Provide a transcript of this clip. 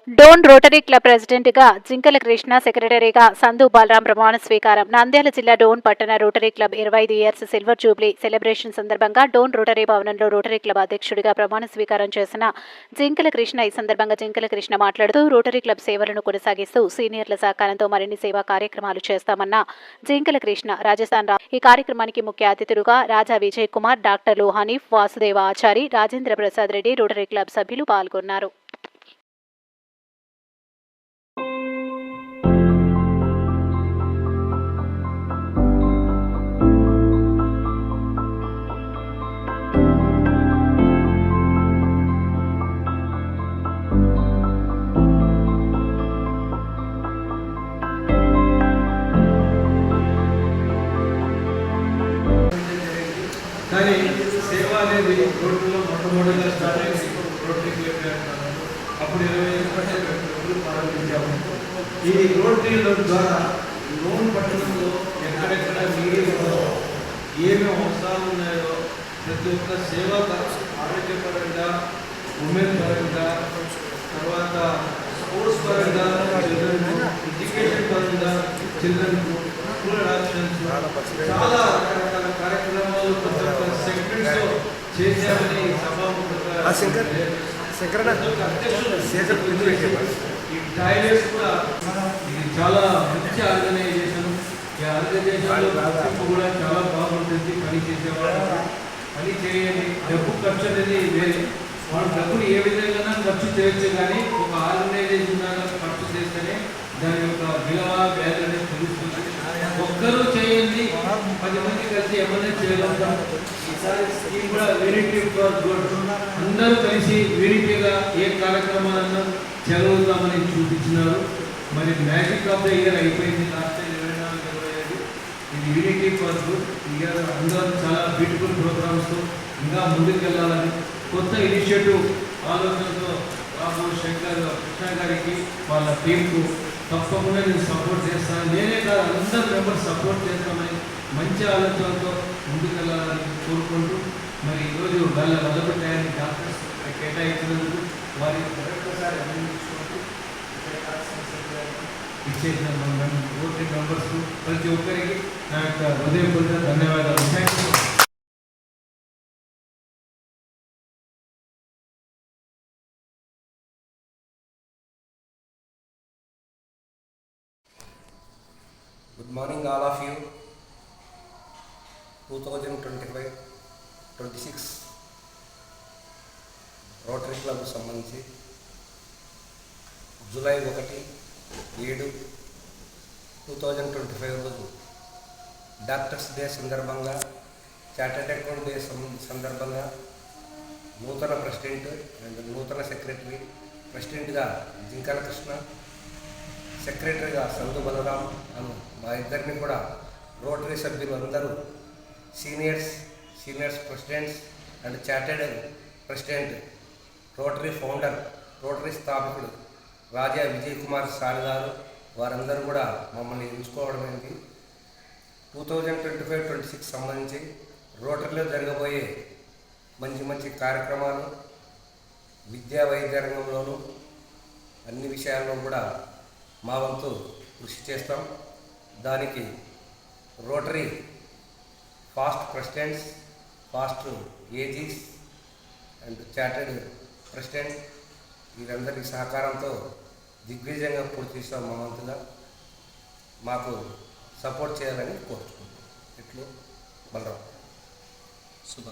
Dhone rotary club ప్రెసిడెంట్గా జింకల కృష్ణ, సెక్రటరీగా సందు బాలరాం ప్రమాణ స్వీకారం. నంద్యాల జిల్లా డోన్ పట్టణ rotary club 25 years silver Jubilee celebration సందర్భంగా డోన్ రోటరీ భవనంలో రోటరీ క్లబ్ అధ్యక్షుడిగా ప్రమాణ స్వీకారం చేసిన జింకల కృష్ణ. ఈ సందర్భంగా జింకల కృష్ణ మాట్లాడుతూ రోటరీ క్లబ్ సేవలను కొనసాగిస్తూ సీనియర్ల సహకారంతో మరిన్ని సేవా కార్యక్రమాలు చేస్తామన్న జింకల కృష్ణ రాజస్థాన్ ఈ కార్యక్రమానికి ముఖ్య అతిథులుగా రాజా విజయ్ కుమార్, డాక్టర్లు హనీఫ్, వాసుదేవ ఆచారి, రాజేంద్ర ప్రసాద్ రెడ్డి రోటరీ క్లబ్ సభ్యులు పాల్గొన్నారు. కానీ సేవ అనేది రోడ్డులో మొట్టమొదటిగా స్టార్ట్ అయింది రోటరీ క్లబ్. అప్పుడు 25% ప్రారంభించాము. ఈ రోటరీల ద్వారా లోన్ పట్టణంలో ఎక్కడెక్కడ మీడియాలో ఏమేమి అవసరాలు ఉన్నాయో ప్రతి ఒక్క సేవ ఆరోగ్యపరంగా, ఉమెన్ పరంగా, తర్వాత స్పోర్ట్స్ పరంగా చిల్డ్రన్, ఎడ్యుకేషన్ పరంగా చిల్డ్రన్, స్కూల్ అడాప్షన్స్, చాలా రకరకాల కార్యక్రమాలు ప్రతి ఒక్క సెగ్మెంట్స్లో చేశామని సభాముఖంగా ఈ టాయిలెట్స్ కూడా ఇది చాలా మంచి ఆర్గనైజేషన్. ఈ ఆర్గనైజేషన్ కూడా చాలా బాగుంటుంది. పని చేసేవాళ్ళు పని చేయండి, డబ్బు ఖర్చు అనేది వేరే. వాళ్ళు డబ్బులు ఏ విధంగా ఖర్చు చేయొచ్చు, కానీ ఒక ఆర్గనైజేషన్ ఖర్చు చేస్తేనే దాని యొక్క విలువ వ్యాల్యూ అనేది తెలుస్తుంది. ఒక్కరూ చేయండి, 10 మంది కలిసి ఏమన్నా చేయగలుగుతాం. ఈసారి స్కీమ్ కూడా యూనిటీ ఫర్ గుడ్, అందరూ కలిసి యూనిటీగా ఏ కార్యక్రమాలను చేయగలుగుతామని చూపించినారు. మరి మ్యాజిక్ ఆఫ్ ద ఇయర్ అయిపోయింది. లాస్ట్ టైం 24-25 ఇది యూనిటీ ఫర్ గుడ్ ఇయర్. అందరూ చాలా బ్యూటిఫుల్ ప్రోగ్రామ్స్తో ఇంకా ముందుకు వెళ్ళాలని కొత్త ఇనిషియేటివ్ ఆలోచనతో బాబు, శంకర్, కృష్ణ గారికి వాళ్ళ టీంకు తప్పకుండా నేను సపోర్ట్ చేస్తాను. నేనే కాదు, అందరు మెంబర్స్ సపోర్ట్ చేస్తామని మంచి ఆలోచనతో ముందుకు వెళ్ళాలని కోరుకుంటూ, మరి ఈరోజు వాళ్ళ వల్లభ టయాన్ని డాక్టర్స్ కేటాయించినందుకు వారికి మరొకసారి అభినందించుకుంటూ ఇచ్చేసిన ఓటీ మెంబర్స్ ప్రతి ఒక్కరికి నా యొక్క హృదయపూర్వక ధన్యవాదాలు. Thank you. Good morning all of you. 2025-26 rotary club సంబంధించి జూలై 1-7-2025 రోజు డాక్టర్స్ డే సందర్భంగా, చార్టర్డ్ అకౌంట్ డే సందర్భంగా నూతన ప్రెసిడెంట్ అండ్ నూతన సెక్రటరీ, ప్రెసిడెంట్గా జింకల కృష్ణ, సెక్రటరీగా సందు బలరాం అను మా ఇద్దరిని కూడా రోటరీ సభ్యులు అందరూ seniors presidents and chartered president, Rotary founder, Rotary స్థాపకుడు రాజా విజయ్ కుమార్ సార్ గారు, వారందరూ కూడా మమ్మల్ని ఎంచుకోవడమైంది. 2025-26 సంబంధించి రోటరీలో జరగబోయే మంచి కార్యక్రమాలు విద్యా వైద్య రంగంలోనూ అన్ని విషయాల్లో కూడా మా వంతు కృషి చేస్తాం. దానికి Rotary past presidents, past AGs and chartered president వీరందరి సహకారంతో దిగ్విజయంగా పూర్తి చేస్తాం. మా వంతుగా మాకు సపోర్ట్ చేయాలని కోరుచుకుంటాం. ఇట్లు బలరాం. శుభ.